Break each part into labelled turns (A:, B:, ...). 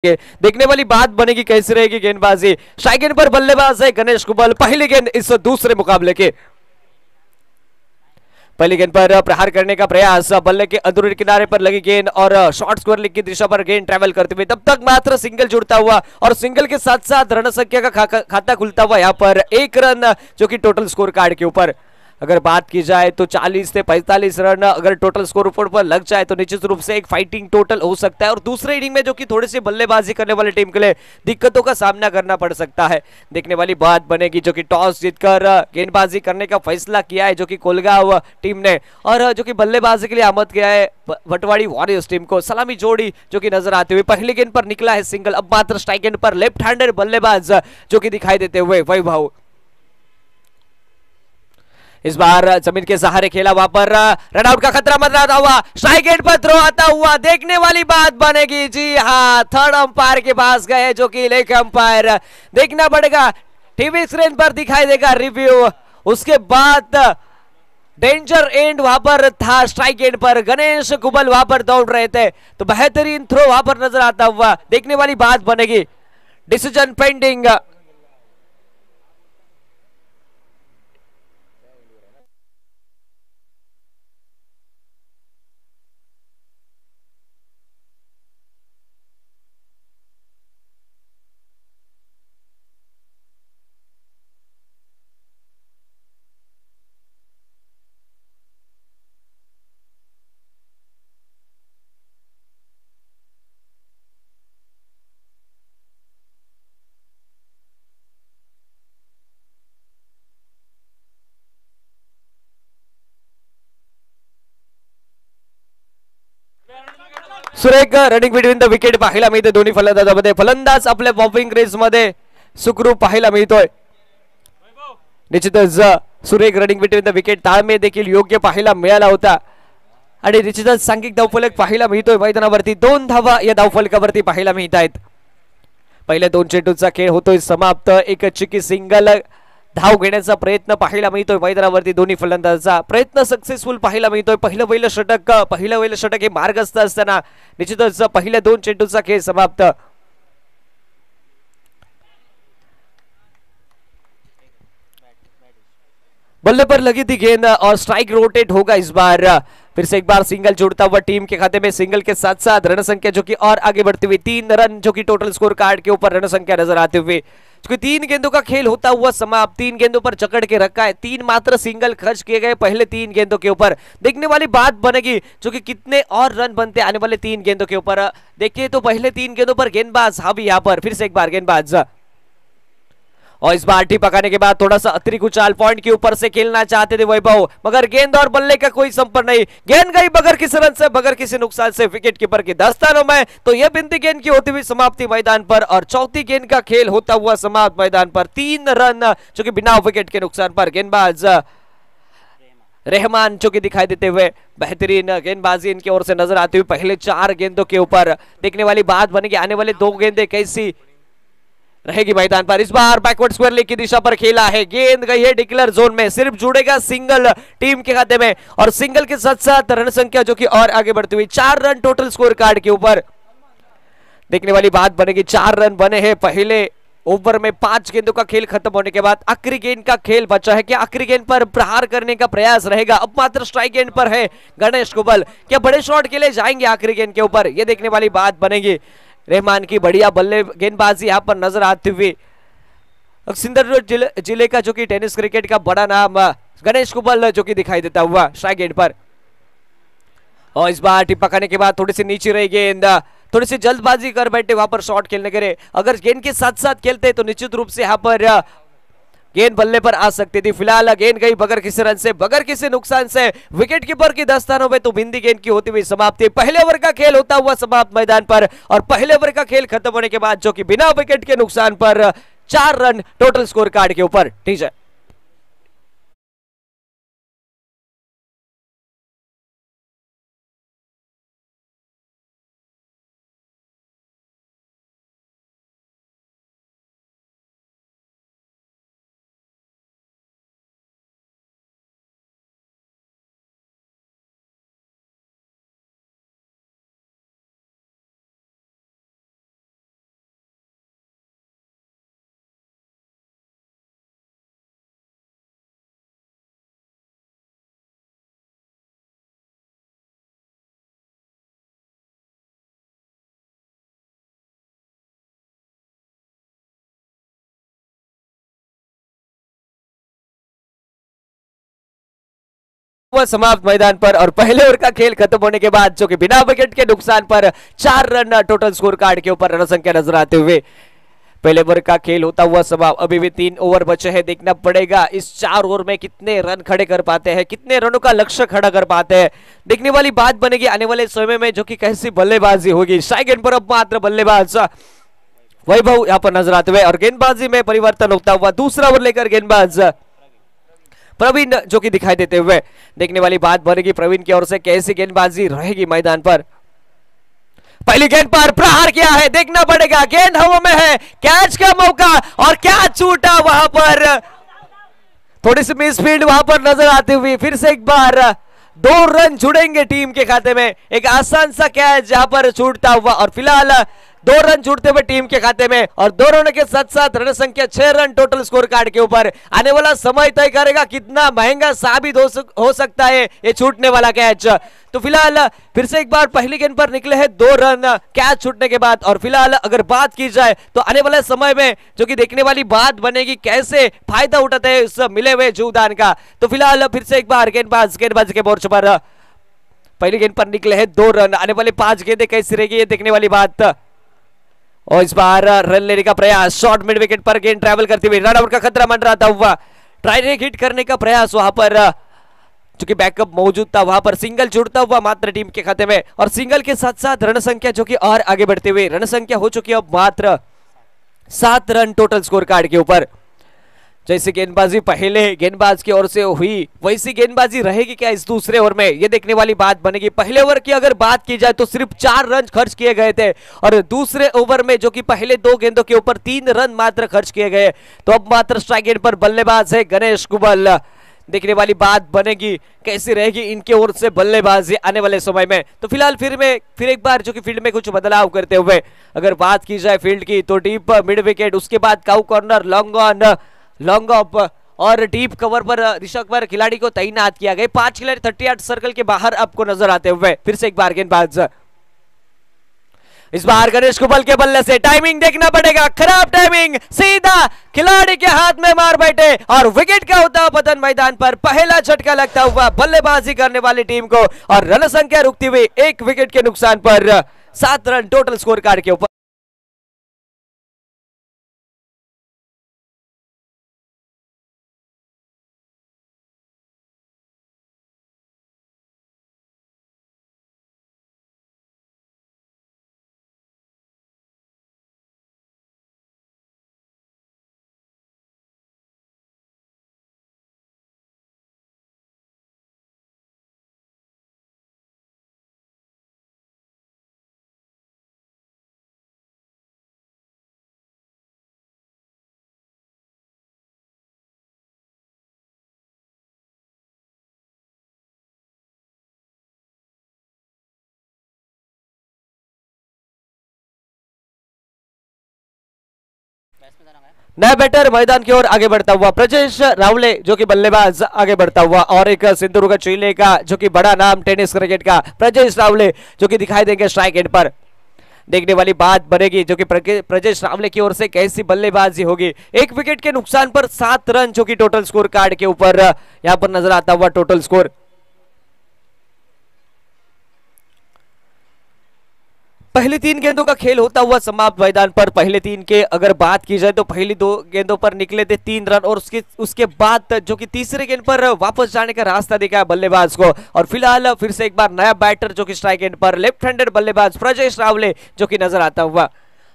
A: देखने वाली बात बनेगी कैसी रहेगी गेंदबाजी। स्ट्राइक गेंद पर बल्लेबाज है गणेश कुबल। पहली गेंद इस दूसरे मुकाबले के। पहली गेंद पर प्रहार करने का प्रयास, बल्ले के अंदरूनी किनारे पर लगी गेंद और शॉर्ट स्क्वायर लेग की दिशा पर गेंद ट्रैवल करते हुए तब तक मात्र सिंगल जुड़ता हुआ और सिंगल के साथ साथ रन संख्या का खाता खुलता हुआ यहाँ पर 1 रन जो कि टोटल स्कोर कार्ड के ऊपर। अगर बात की जाए तो 40 से 45 रन अगर टोटल स्कोर बोर्ड पर लग जाए तो निश्चित रूप से एक फाइटिंग टोटल हो सकता है और दूसरे इनिंग में जो कि थोड़ी सी बल्लेबाजी करने वाली टीम के लिए दिक्कतों का सामना करना पड़ सकता है। देखने वाली बात बनेगी जो कि टॉस जीतकर गेंदबाजी करने का फैसला किया है जो कि कोलगांव टीम ने और जो कि बल्लेबाजी के लिए आमद किया है भटवाड़ी वॉरियर्स टीम को। सलामी जोड़ी जो कि नजर आते हुए पहली गेंद पर निकला है सिंगल। अब मात्र स्ट्राइक गेंद पर लेफ्ट हैंडेड बल्लेबाज जो कि दिखाई देते हुए वैभव। इस बार जमीन के सहारे खेला, वहां पर रनआउट का खतरा मंडराता हुआ, स्ट्राइक गेंद पर थ्रो आता हुआ। देखने वाली बात बनेगी। जी हां, थर्ड अंपायर के पास गए जो कि लेग अंपायर। देखना पड़ेगा, टीवी स्क्रीन पर दिखाई देगा रिव्यू। उसके बाद डेंजर एंड वहां पर था, स्ट्राइक एंड पर गणेश कुबल वहां पर दौड़ रहे थे तो बेहतरीन थ्रो वहां पर नजर आता हुआ। देखने वाली बात बनेगी, डिसीजन पेंडिंग। सुरेख रनिंग बिटवीन द विकेट पाहायला मिळते दोन्ही फलंदाजांमध्ये। फलंदाज आपल्या बॉलिंग रेस मध्ये सुखरूप पाहायला मिळतोय। निश्चितच सुरेख रनिंग बिटवीन द विकेट, ताळमेळ देखील योग्य पाहायला मिळाला होता आणि निश्चितच सांघिक धावफलक पाहायला मिळतोय मैदानावरती। 2 धावा या धावफलकावरती पाहायला मिळत आहेत। पहिल्या 2 चेंडूचा खेळ होतोय समाप्त। एक चिकी सिंगल धाव घेण्याचा प्रयत्न पाहायला मिळतोय मैदानावरती। दोन्ही फलंदाजांचा प्रयत्न सक्सेसफुल पाहायला मिळतोय। पहिलं पहिलं षटक हे मार्गस्थ असताना निश्चितच पहिल्या 2 चेंडूचा खेळ समाप्त। बल्ले पर लगी थी गेंद और स्ट्राइक रोटेट होगा इस बार। फिर से एक बार सिंगल जुड़ता हुआ टीम के खाते में। सिंगल के साथ साथ रन संख्या जो कि और आगे बढ़ती हुई 3 रन जो कि टोटल स्कोर कार्ड के ऊपर रन संख्या नजर आते हुए। 3 गेंदों का खेल होता हुआ समाप्त। 3 गेंदों पर जकड़ के रखा है। 3 मात्र सिंगल खर्च किए गए पहले 3 गेंदों के ऊपर। देखने वाली बात बनेगी जो कि कितने और रन बनते आने वाले 3 गेंदों के ऊपर। देखिए तो पहले 3 गेंदों पर गेंदबाज हावी यहाँ पर। फिर से एक बार गेंदबाज और इस बार टी पकाने के बाद थोड़ा सा अतिरिक्त उछाल पॉइंट के ऊपर से खेलना चाहते थे वैभव, मगर गेंद और बल्ले का कोई संपर्क नहीं। गेंद गई बगैर किसी रन से, बगैर किसी नुकसान से विकेट कीपर के दस्तानों में। तो यह बिंदी गेंद की होती हुई समाप्ति मैदान पर और चौथी गेंद का खेल होता हुआ समाप्त मैदान पर। 3 रन जो कि बिना विकेट के नुकसान पर। गेंदबाज रहमान जो कि दिखाई देते हुए बेहतरीन गेंदबाजी इनकी ओर से नजर आती हुई पहले 4 गेंदों के ऊपर। देखने वाली बात बनेगी आने वाले 2 गेंदें कैसी रहेगी मैदान पर। इस बार बैकवर्ड स्क्वायर लेग की दिशा पर खेला है, गेंद गई है डिक्लेयर जोन में। सिर्फ जुड़ेगा सिंगल टीम के खाते में और सिंगल के साथ साथ रन संख्या जो कि और आगे बढ़ती हुई 4 रन टोटल स्कोर कार्ड के ऊपर। देखने वाली बात बनेगी, 4 रन बने हैं पहले ओवर में। 5 गेंदों का खेल खत्म होने के बाद आखिरी गेंद का खेल बचा है। क्या आखिरी गेंद पर प्रहार करने का प्रयास रहेगा? अब मात्र स्ट्राइक गेंद पर है गणेश कुबल। क्या बड़े शॉट के लिए जाएंगे आखिरी गेंद के ऊपर? यह देखने वाली बात बनेगी। रहमान की बढ़िया बल्ले गेंदबाजी यहां पर नजर आती हुई। सिंधुदुर्ग जिले का जो कि टेनिस क्रिकेट का बड़ा नाम गणेश कुबल जो कि दिखाई देता हुआ स्ट्राइक गेंद पर। और इस बार टिप पकाने के बाद थोड़ी सी नीचे रही गेंद, थोड़ी सी जल्दबाजी कर बैठे वहां पर शॉट खेलने के लिए। अगर गेंद के साथ साथ खेलते तो निश्चित रूप से यहां पर गेंद बल्ले पर आ सकती थी। फिलहाल गेंद गई बगैर किसी रन से, बगैर किसी नुकसान से विकेट कीपर के दस्तानों में। तो बिंदी गेंद की होती हुई समाप्ति। पहले ओवर का खेल होता हुआ समाप्त मैदान पर और पहले ओवर का खेल खत्म होने के बाद जो कि बिना विकेट के नुकसान पर 4 रन टोटल स्कोर कार्ड के ऊपर। ठीक है। हुआ समाप्त मैदान पर और पहले ओवर का खेल खत्म होने के बाद जो कि बिना विकेट के नुकसान पर 4 रन टोटल स्कोर कार्ड के ऊपर रन संख्या नजर आते हुए पहले ओवर का खेल होता हुआ समाप्त। अभी भी 3 ओवर बचे हैं, देखना पड़ेगा इस 4 ओवर में कितने रन खड़े कर पाते हैं, कितने रनों का लक्ष्य खड़ा कर पाते हैं। देखने वाली बात बनेगी आने वाले समय में जो कि कैसी बल्लेबाजी होगी। स्ट्राइक एंड पर अब मात्र बल्लेबाज वैभव यहां पर नजर आते हुए और गेंदबाजी में परिवर्तन होता हुआ दूसरा ओवर लेकर गेंदबाज प्रवीण जो कि दिखाई देते हुए। देखने वाली बात बनेगी प्रवीण की ओर से कैसी गेंदबाजी रहेगी मैदान पर। पहली गेंद पर प्रहार किया है, देखना पड़ेगा गेंद हवा में है, कैच का मौका और क्या छूटा वहां पर, थोड़ी सी मिसफील्ड वहां पर नजर आती हुई। फिर से एक बार 2 रन जुड़ेंगे टीम के खाते में, एक आसान सा कैच जहां पर छूटता हुआ और फिलहाल 2 रन जुड़ते हुए टीम के खाते में और 2 रनों के साथ साथ रन संख्या 6 रन टोटल स्कोर कार्ड के ऊपर। आने वाला समय तय करेगा कितना महंगा साबित हो सकता है ये छूटने वाला कैच। तो फिलहाल फिर से एक बार पहली गेंद पर निकले हैं 2 रन कैच छूटने के बाद और फिलहाल अगर बात की जाए तो आने वाले समय में जो कि देखने वाली बात बनेगी कैसे फायदा उठाते हैं इस मिले हुए जीवदान का। तो फिलहाल फिर से एक बार गेंदबाज के मोर्चे पर पहली गेंद पर निकले हैं 2 रन, आने वाले 5 गेंदें कैसी रहेगी ये देखने वाली बात। और इस बार रन लेने का प्रयास, शॉर्ट मिड विकेट पर गेंद ट्रैवल करते हुए रन आउट का खतरा मंडराता हुआ, ट्राई हिट करने का प्रयास वहां पर चूंकि बैकअप मौजूद था वहां पर सिंगल जुड़ता हुआ मात्र टीम के खाते में और सिंगल के साथ साथ रन संख्या जो कि और आगे बढ़ते हुए रन संख्या हो चुकी है अब मात्र 7 रन टोटल स्कोर कार्ड के ऊपर। जैसे गेंदबाजी पहले गेंदबाज की ओर से हुई वैसी गेंदबाजी रहेगी क्या इस दूसरे ओवर में, ये देखने वाली बात बनेगी। पहले ओवर की अगर बात की जाए तो सिर्फ 4 रन खर्च किए गए थे और दूसरे ओवर में जो कि पहले 2 गेंदों के ऊपर 3 रन मात्र खर्च किए गए। तो अब मात्र स्ट्राइक एंड पर बल्लेबाज है गणेश कुबल। देखने वाली बात बनेगी कैसी रहेगी इनके ओर से बल्लेबाजी आने वाले समय में। तो फिलहाल फिर एक बार जो कि फील्ड में कुछ बदलाव करते हुए अगर बात की जाए फील्ड की तो डीप मिड विकेट, उसके बाद cow corner, long on, long off और डीप कवर पर ऋषभ पर खिलाड़ी को तैनात किया गया। 5 खिलाड़ी 38 सर्कल के बाहर आपको नजर आते हुए। फिर से एक बार गेंदबाज, इस बार गणेश कुबल के बल्ले से टाइमिंग देखना पड़ेगा, खराब टाइमिंग, सीधा खिलाड़ी के हाथ में मार बैठे और विकेट का होता पतन मैदान पर। पहला झटका लगता हुआ बल्लेबाजी करने वाली टीम को और रन संख्या रुकती हुई 1 विकेट के नुकसान पर 7 रन टोटल स्कोर कार्ड के ऊपर। नया बैटर मैदान की ओर आगे बढ़ता हुआ ब्रजेश रावले जो कि बल्लेबाज आगे बढ़ता हुआ और एक सिंधुदुर्ग जिले का जो कि बड़ा नाम टेनिस क्रिकेट का ब्रजेश रावले जो कि दिखाई देंगे स्ट्राइक एंड पर। देखने वाली बात बनेगी जो कि ब्रजेश रावले की ओर से कैसी बल्लेबाजी होगी। 1 विकेट के नुकसान पर 7 रन जो कि टोटल स्कोर कार्ड के ऊपर यहां पर नजर आता हुआ टोटल स्कोर। पहली 3 गेंदों का खेल होता हुआ समाप्त मैदान पर। पहले 3 के अगर बात की जाए तो पहली 2 गेंदों पर निकले थे 3 रन और उसके बाद जो कि तीसरे गेंद पर वापस जाने का रास्ता दिखाया बल्लेबाज को। और फिलहाल फिर से एक बार नया बैटर जो कि स्ट्राइक एंड पर लेफ्ट हैंडेड बल्लेबाज ब्रजेश रावले जो कि नजर आता हुआ।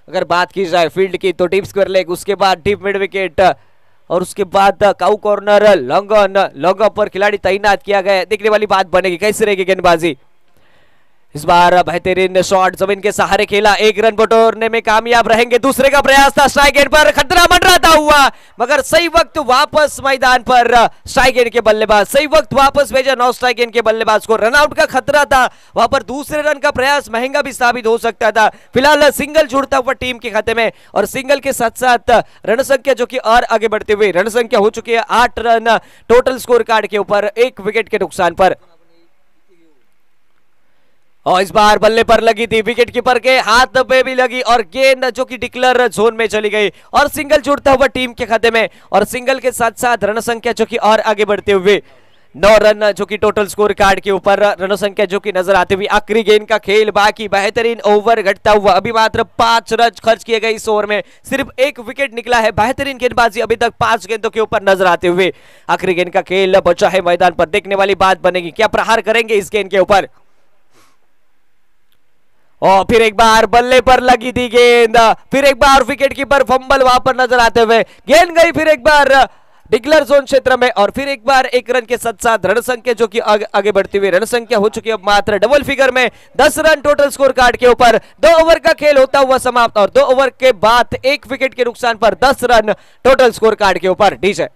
A: अगर बात की जाए फील्ड की तो डीप स्क्वायर लेग, उसके बाद डीप मिड विकेट और उसके बाद cow corner, long on, long off पर खिलाड़ी तैनात किया गया। देखने वाली बात बनेगी कैसी रहेगी गेंदबाजी। इस बार बेहतरीन शॉट जमीन के सहारे खेला, 1 रन बटोरने में कामयाब रहेंगे। दूसरे का प्रयास था स्ट्राइक एंड पर, खतरा मंडराता हुआ मगर सही वक्त वापस मैदान पर स्ट्राइक एंड के बल्लेबाज सही वक्त वापस भेजा नौ स्ट्राइक एंड के बल्लेबाज को। रनआउट का खतरा था वहां पर, दूसरे रन का प्रयास महंगा भी साबित हो सकता था। फिलहाल सिंगल जुड़ता हुआ टीम के खाते में और सिंगल के साथ साथ रन संख्या जो कि और आगे बढ़ते हुए रन संख्या हो चुकी है 8 रन टोटल स्कोर कार्ड के ऊपर 1 विकेट के नुकसान पर। और इस बार बल्ले पर लगी थी, विकेट कीपर के हाथ पे भी लगी और गेंद जो कि डिक्लेयर जोन में चली गई और सिंगल जुड़ता हुआ टीम के खाते में और सिंगल के साथ साथ रन संख्या जो कि और आगे बढ़ते हुए 9 रन जो कि टोटल स्कोर कार्ड के ऊपर रन संख्या जो कि नजर आती हुई। आखिरी गेंद का खेल बाकी, बेहतरीन ओवर घटता हुआ। अभी मात्र 5 रन खर्च किए गए इस ओवर में, सिर्फ 1 विकेट निकला है। बेहतरीन गेंदबाजी अभी तक 5 गेंदों के ऊपर नजर आते हुए। आखिरी गेंद का खेल बचा है मैदान पर, देखने वाली बात बनेगी क्या प्रहार करेंगे इस गेंद के ऊपर। और फिर एक बार बल्ले पर लगी थी गेंद, फिर एक बार विकेट कीपर फंबल वहां पर नजर आते हुए। गेंद गई फिर एक बार डिक्लेयर जोन क्षेत्र में, और फिर एक बार 1 रन के साथ साथ रन संख्या जो कि आगे बढ़ती हुई। रन संख्या हो चुकी है अब मात्र डबल फिगर में, 10 रन टोटल स्कोर कार्ड के ऊपर। 2 ओवर का खेल होता हुआ समाप्त, और 2 ओवर के बाद 1 विकेट के नुकसान पर 10 रन टोटल स्कोर कार्ड के ऊपर। डीजे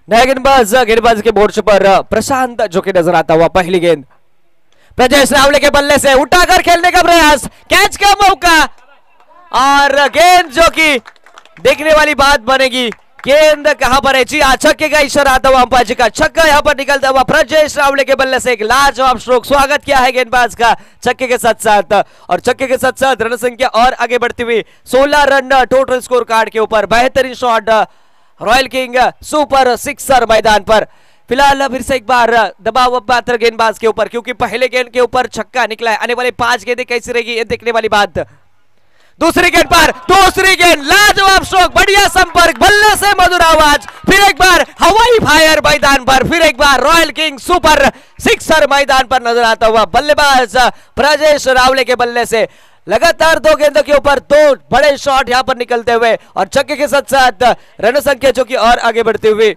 A: नया गेंदबाज के मोर्चे पर प्रशांत जो कि नजर आता हुआ। पहली गेंद प्रजेश रावले के बल्ले से उठाकर खेलने का प्रयास, कैच का मौका, और गेंद जो कि देखने वाली बात बनेगी। गेंद कहां पर है? जी छक्के का इशारा आता हुआ अंपायर जी का। छक्का यहां पर निकलता हुआ प्रजेश रावले के बल्ले से एक लाजवाब स्ट्रोक। स्वागत किया है गेंदबाज का छक्के के साथ साथ, और छक्के के साथ साथ रन संख्या और आगे बढ़ती हुई। 16 रन टोटल स्कोर कार्ड के ऊपर। बेहतरीन shot royal king super sixer मैदान पर। फिलहाल फिर से एक बार दबाव पात्र गेंदबाज के ऊपर, क्योंकि पहले गेंद के ऊपर छक्का निकला है। आने वाले 5 गेंदें कैसी रहेगी ये देखने वाली बात। दूसरी गेंद पर दूसरी गेंद, लाजवाब स्ट्रोक, बढ़िया संपर्क, बल्ले से मधुर आवाज। फिर एक बार हवाई फायर मैदान पर, फिर एक बार रॉयल किंग सुपर सिक्सर मैदान पर नजर आता हुआ। बल्लेबाज प्रजेश रावले के बल्ले से लगातार 2 गेंदों के ऊपर 2 बड़े शॉट यहां पर निकलते हुए, और छक्के के साथ साथ रन संख्या जो कि और आगे बढ़ते हुए।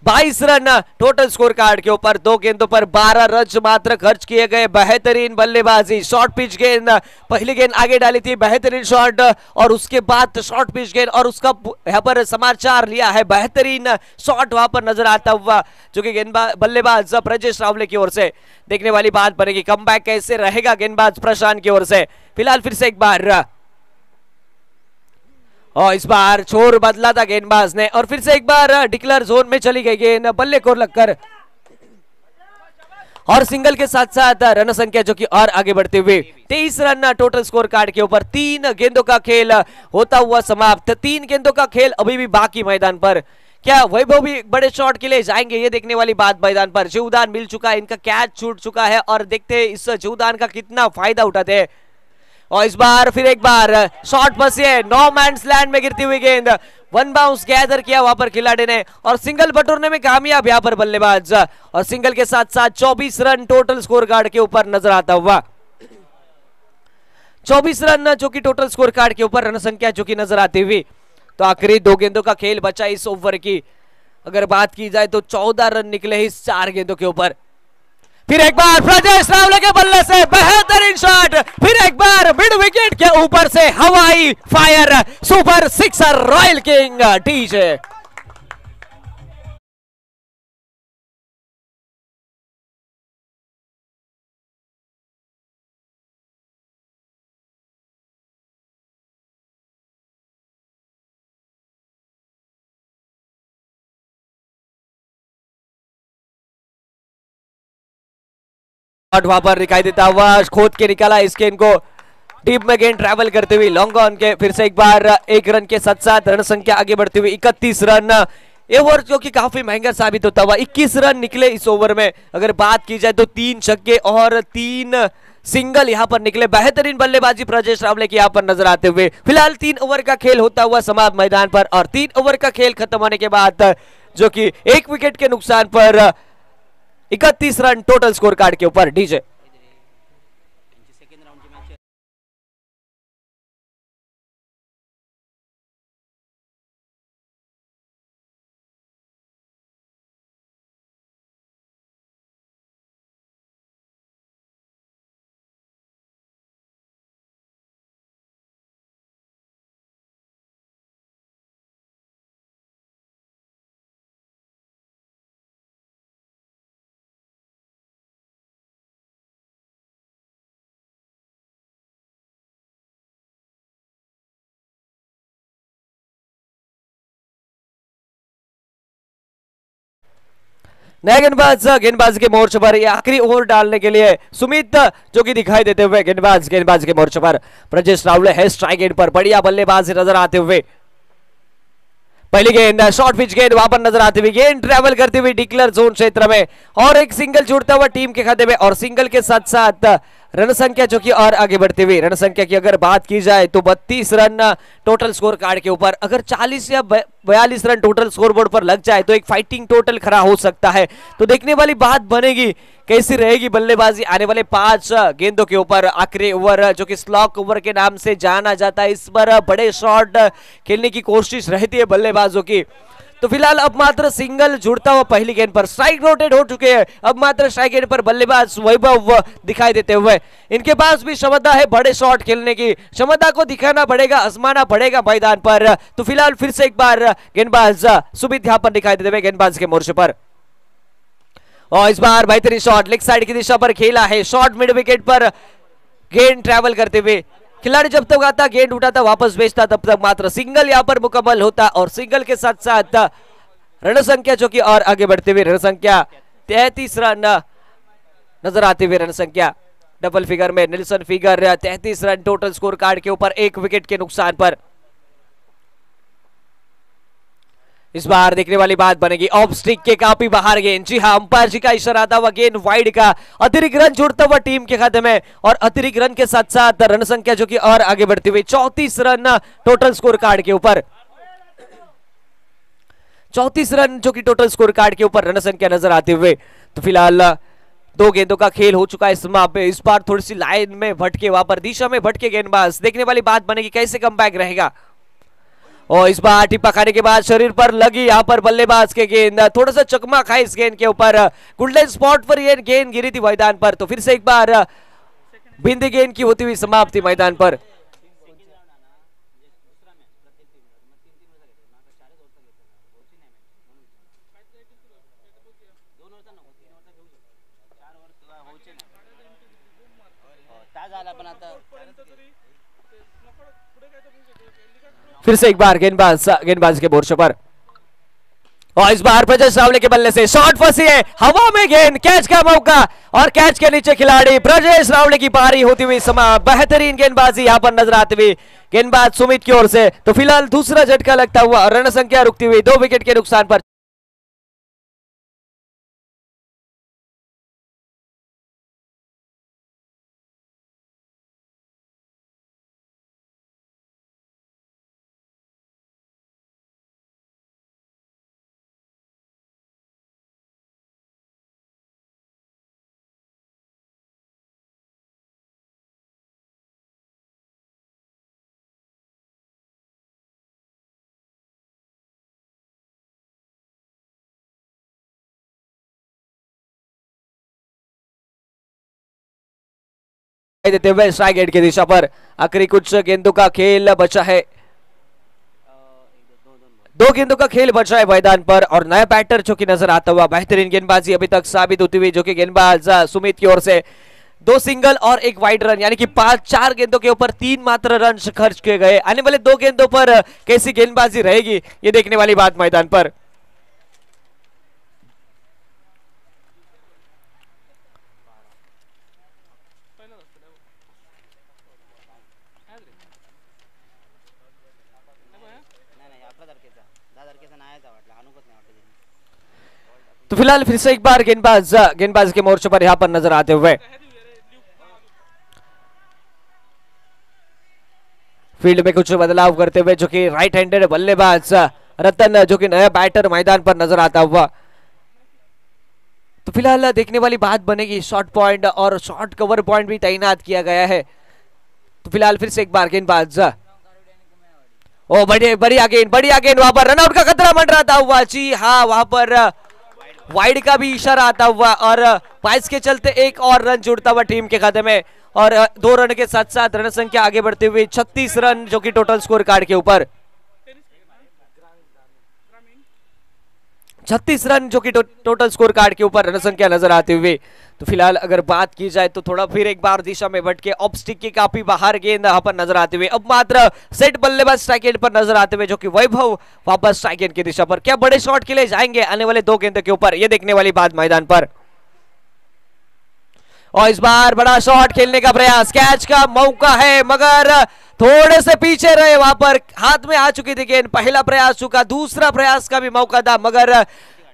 A: 22 रन टोटल स्कोर कार्ड के ऊपर। 2 गेंदों पर 12 रन मात्र खर्च किए गए। बेहतरीन बल्लेबाजी, शॉर्ट पिच गेंद, पहली गेंद आगे डाली थी, बेहतरीन शॉट, और उसके बाद शॉर्ट पिच गेंद, और उसका यहां पर समाचार लिया है। बेहतरीन शॉट वहां पर नजर आता हुआ जो कि गेंदबाज बल्लेबाज प्रजेश रावले की ओर से। देखने वाली बात बनेगी कमबैक कैसे रहेगा गेंदबाज प्रशांत की ओर से। फिलहाल फिर से एक बार, और इस बार छोर बदला था गेंदबाज ने, और फिर से एक बार डिक्लेयर जोन में चली गई गेंद बल्ले को लगकर, और सिंगल के साथ साथ रन संख्या जो कि और आगे बढ़ते हुए। 23 रन टोटल स्कोर कार्ड के ऊपर। 3 गेंदों का खेल होता हुआ समाप्त। 3 गेंदों का खेल अभी भी बाकी मैदान पर। क्या वैभव भी बड़े शॉट के लिए जाएंगे ये देखने वाली बात मैदान पर। जीवदान मिल चुका है, इनका कैच छूट चुका है, और देखते हैं इस जीवदान का कितना फायदा उठाते हैं। और इस बार फिर एक बार शॉट फंसी है, नो मैंस लैंड में गिरती हुई गेंद, 1 बाउंस गैदर किया वहां पर खिलाड़ी ने, और सिंगल बटोरने में कामयाब यहां पर बल्लेबाज, और सिंगल के साथ साथ 24 रन टोटल स्कोर कार्ड के ऊपर नजर आता हुआ। 24 रन जो कि टोटल स्कोर कार्ड के ऊपर रन संख्या जो कि नजर आती हुई। तो आखिरी 2 गेंदों का खेल बचा इस ओवर की। अगर बात की जाए तो 14 रन निकले इस 4 गेंदों के ऊपर। फिर एक बार प्रजेश रावले के बल्ले से बेहतरीन शॉट, फिर एक बार मिड विकेट के ऊपर से हवाई fire, super sixer royal king DJ. वहां पर दिखाई देता हुआ, खोद के निकाला इस गेंद को, डीप में गेंद ट्रैवल करते हुए लॉन्ग ऑन के। फिर से एक बार 1 रन के साथ साथ रन संख्या आगे बढ़ती हुई 31 रन। ये ओवर जो कि काफी महंगा साबित होता हुआ। 21 रन निकले इस ओवर में। अगर बात की जाए तो 3 छक्के और 3 सिंगल यहां पर निकले। बेहतरीन बल्लेबाजी प्रजेश रावले की यहां पर नजर आते हुए। फिलहाल 3 ओवर का खेल होता हुआ समाप्त मैदान पर, और 3 ओवर का खेल खत्म होने के बाद जो कि 1 विकेट के नुकसान पर 31 रन टोटल स्कोर कार्ड के ऊपर डीजे। नया गेंदबाज के मोर्चे पर आखिरी ओवर डालने के लिए सुमित जो कि दिखाई देते हुए गेंदबाज के मोर्चे पर। ब्रजेश रावले है स्ट्राइक एंड पर, बढ़िया बल्लेबाज नजर आते हुए। पहली गेंद शॉर्ट पिच गेंद वहां पर नजर आती हुई, गेंद ट्रेवल करती हुई डिक्लेयर जोन क्षेत्र में और एक सिंगल जुड़ता हुआ टीम के खाते में, और सिंगल के साथ साथ रन संख्या जो कि और आगे बढ़ती हुई। रन संख्या की अगर बात की जाए तो 32 रन टोटल स्कोर कार्ड के ऊपर। अगर 40 या 42 रन टोटल स्कोर बोर्ड पर लग जाए तो एक फाइटिंग टोटल खड़ा हो सकता है। तो देखने वाली बात बनेगी कैसी रहेगी बल्लेबाजी आने वाले 5 गेंदों के ऊपर। आखिरी ओवर जो कि स्लॉक ओवर के नाम से जाना जाता है, इस पर बड़े शॉट खेलने की कोशिश रहती है बल्लेबाजों की। तो फिलहाल अब मात्र सिंगल जुड़ता हुआ पहली गेंद पर, स्ट्राइक रोटेट हो चुके हैं। अब मात्र स्ट्राइक गेंद पर बल्लेबाज वैभव दिखाई देते हुए। इनके पास भी क्षमता है बड़े शॉट खेलने की, क्षमता को दिखाना पड़ेगा, आजमाना पड़ेगा मैदान पर। तो फिलहाल फिर से एक बार गेंदबाज सुमित यहां पर दिखाई देते हुए गेंदबाज के मोर्चे पर, और इस बार बेहतरीन शॉट लेग साइड की दिशा पर खेला है। शॉट मिड विकेट पर गेंद ट्रैवल करते हुए, खिलाड़ी जब तक आता गेंद उठाता वापस भेजता तब तक मात्र सिंगल यहां पर मुकम्मल होता, और सिंगल के साथ साथ रन संख्या जो कि और आगे बढ़ते हुए रन संख्या 33 रन नजर आते हुए। रन संख्या डबल फिगर में, Nielsen figure 33 run total score card के ऊपर, 1 विकेट के नुकसान पर। इस बार देखने वाली बात बनेगी ऑफ स्टिक के काफी बाहर गेंद। जी हां, अंपायर जी का इशारा आता हुआ गेंद वाइड का, अतिरिक्त रन जुड़ता हुआ टीम के खाते में, और अतिरिक्त रन के साथ साथ रन संख्या जो कि और आगे बढ़ती हुई 34 रन टोटल स्कोर कार्ड के ऊपर। 34 रन जो कि टोटल स्कोर कार्ड के ऊपर रन संख्या नजर आते हुए। तो फिलहाल 2 गेंदों का खेल हो चुका है समाप्त। इस बार थोड़ी सी लाइन में भटके, वहां पर दिशा में भटके गेंदबाज। देखने वाली बात बनेगी कैसे कमबैक रहेगा। और इस बार टिप्पा खाने के बाद शरीर पर लगी यहां पर बल्लेबाज के गेंद, थोड़ा सा चकमा खाए इस गेंद के ऊपर। गोल्डन स्पॉट पर ये गेंद गिरी थी मैदान पर। तो फिर से एक बार बिंदी गेंद की होती हुई समाप्ति मैदान पर। फिर से एक बार गेंदबाज के मोर्चे पर, और इस बार ब्रजेश रावले के बल्ले से शॉट फंसी है हवा में, गेंद कैच का मौका, और कैच के नीचे खिलाड़ी ब्रजेश रावले की पारी होती हुई समाप्त। बेहतरीन गेंदबाजी यहां पर नजर आती हुई गेंदबाज सुमित की ओर से। तो फिलहाल दूसरा झटका लगता हुआ, रन संख्या रुकती हुई 2 विकेट के नुकसान पर। देते हुए स्ट्राइक गेंद की दिशा पर आखिरी कुछ गेंदों का खेल बचा है। 2 गेंदों का खेल बचा है मैदान पर, और नया बैटर जो कि नजर आता हुआ। बेहतरीन गेंदबाजी अभी तक साबित होती हुई जो कि गेंदबाज सुमित की ओर से। 2 सिंगल और 1 वाइड रन, यानी कि 4 गेंदों के ऊपर 3 मात्र रन खर्च किए गए। आने वाले 2 गेंदों पर कैसी गेंदबाजी रहेगी ये देखने वाली बात मैदान पर। तो फिलहाल फिर से एक बार गेंदबाज के मोर्चे पर यहां पर नजर आते हुए फील्ड में कुछ बदलाव करते हुए जो कि राइट हैंडेड बल्लेबाज रतन जो कि नया बैटर मैदान पर नजर आता हुआ। तो फिलहाल देखने वाली बात बनेगी, शॉर्ट पॉइंट और शॉर्ट कवर पॉइंट भी तैनात किया गया है। तो फिलहाल फिर से एक बार गेंदबाज, ओ बढ़िया गेंद वहां पर रनआउट का खतरा मंडराता हुआ। जी हाँ, वहां पर वाइड का भी इशारा आता हुआ और 22 के चलते एक और रन जुड़ता हुआ टीम के खाते में और 2 रन के साथ साथ रन संख्या आगे बढ़ते हुए 36 रन जो कि टोटल स्कोर कार्ड के ऊपर 36 रन जो कि टोटल स्कोर कार्ड के ऊपर रन संख्या नजर आते हुए। तो फिलहाल अगर बात की जाए तो थोड़ा फिर एक बार दिशा में भटके ऑफ स्टिक के काफी बाहर गेंद यहाँ पर नजर आते हुए, अब मात्र सेट बल्लेबाज स्ट्राइक एंड पर नजर आते हुए जो कि वैभव वापस स्ट्राइक एंड की दिशा पर। क्या बड़े शॉट के लिए जाएंगे आने वाले 2 गेंदों के ऊपर, ये देखने वाली बात मैदान पर। और इस बार बड़ा शॉट खेलने का प्रयास, कैच का मौका है मगर थोड़े से पीछे रहे, वहां पर हाथ में आ चुकी थी गेंद। पहला प्रयास चुका, दूसरा प्रयास का भी मौका था मगर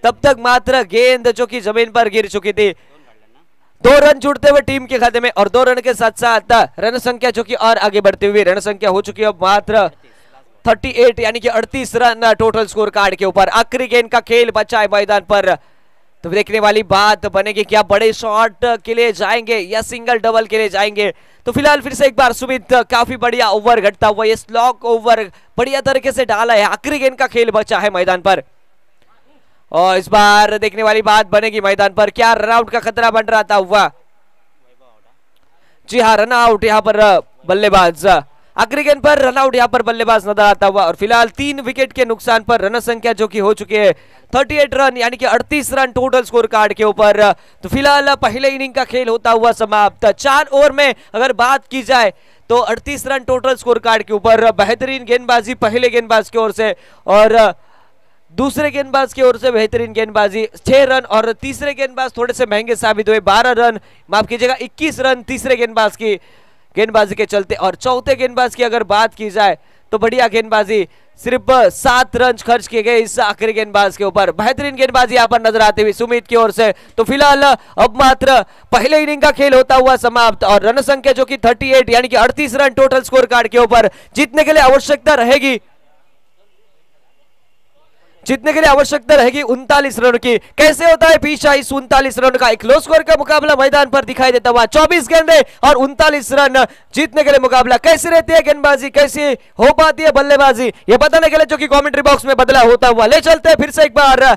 A: तब तक मात्र गेंद जो कि जमीन पर गिर चुकी थी। 2 रन जुड़ते हुए टीम के खाते में और 2 रन के साथ साथ रन संख्या जो कि और आगे बढ़ते हुए रन संख्या हो चुकी है अब मात्र 38 यानी कि 38 रन टोटल स्कोर कार्ड के ऊपर। आखिरी गेंद का खेल बचा है मैदान पर। तो देखने वाली बात बनेगी, क्या बड़े शॉट के लिए जाएंगे या सिंगल डबल के लिए जाएंगे। तो फिलहाल फिर से एक बार सुमित, काफी बढ़िया ओवर घटता हुआ, ये स्लॉक ओवर बढ़िया तरीके से डाला है। आखिरी गेंद का खेल बचा है मैदान पर और इस बार देखने वाली बात बनेगी मैदान पर, क्या रनआउट का खतरा बन रहा था हुआ। जी हाँ, रनआउट यहाँ पर बल्लेबाज, आखिरी गेंद पर रनआउट यहाँ पर बल्लेबाज नजर आता हुआ और फिलहाल 3 विकेट के नुकसान पर रन संख्या जो कि हो चुकी है 38 रन यानी कि 38 रन टोटल स्कोर कार्ड के ऊपर। तो फिलहाल पहले इनिंग का खेल होता हुआ समाप्त। 4 ओवर में अगर बात की जाए तो 38 रन टोटल स्कोर कार्ड के ऊपर। बेहतरीन गेंदबाजी पहले गेंदबाज की ओर से और दूसरे गेंदबाज की ओर से बेहतरीन गेंदबाजी 6 रन और तीसरे गेंदबाज थोड़े से महंगे साबित हुए 12 रन, माफ कीजिएगा 21 रन तीसरे गेंदबाज की गेंदबाजी के चलते। और चौथे गेंदबाज की अगर बात की जाए तो बढ़िया गेंदबाजी, सिर्फ 7 रन खर्च किए गए इस आखिरी गेंदबाज के ऊपर। बेहतरीन गेंदबाजी यहाँ पर नजर आती हुई सुमित की ओर से। तो फिलहाल अब मात्र पहले इनिंग का खेल होता हुआ समाप्त और रन संख्या जो कि 38 यानी कि 38 रन टोटल स्कोर कार्ड के ऊपर। जीतने के लिए आवश्यकता रहेगी 39 रन की। कैसे होता है पीछा इस 39 रन का, एक लो स्कोर का मुकाबला मैदान पर दिखाई देता हुआ। 24 गेंदे और 39 रन, जीतने के लिए मुकाबला। कैसी रहती है गेंदबाजी, कैसी हो पाती है बल्लेबाजी, ये बताने के लिए जो कि कमेंट्री बॉक्स में बदला होता हुआ ले चलते हैं फिर से एक बार।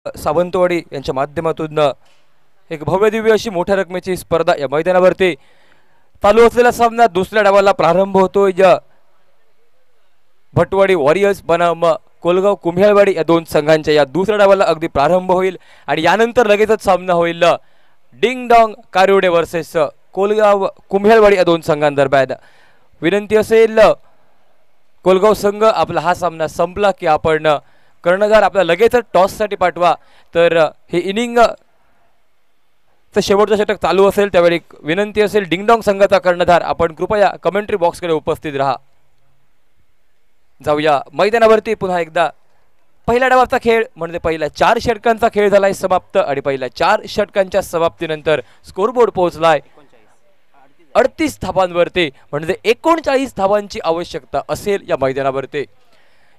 B: सावंतवाडी यांच्या माध्यमातून एक भव्य दिव्य अशी मोठ्या रकमेची स्पर्धा या मैदानावरती चालू असलेला सामना दुसऱ्या डावाला प्रारंभ होतो। या भटवाडी वॉरियर्स बनाम कोलगाव कुम्हेळवाडी या 2 संघांच्या या दुसऱ्या डावाला अगदी प्रारंभ होईल आणि यानंतर लगेचच सामना होईल डिंग डॉंग कारिवडे वर्सेस कोलगाव कुम्हेळवाडी या 2 संघांदरम्यान। विनंती असेल कोलगाव संघ आपला हा सामना संपला की आपण कर्णधार आपला लगेचच टॉस साठी पाठवा, तर हे इनिंग शेवटचा षटक चालू असेल त्यावेळी विनंती असेल डिंगडॉंग संघाचा कर्णधार आपण कृपया कमेंट्री बॉक्स कडे उपस्थित राहा। जाऊया मैदानावरती पुन्हा एकदा. पहिल्या डावाचा खेळ म्हणजे पहिल्या 4 षटकांचा खेळ झालाय समाप्त आणि पहिल्या 4 षटकांच्या समाप्तीनंतर स्कोरबोर्ड पोहोचलाय 38 धावांवरती. म्हणजे 39 धावांची आवश्यकता असेल या मैदानावरती.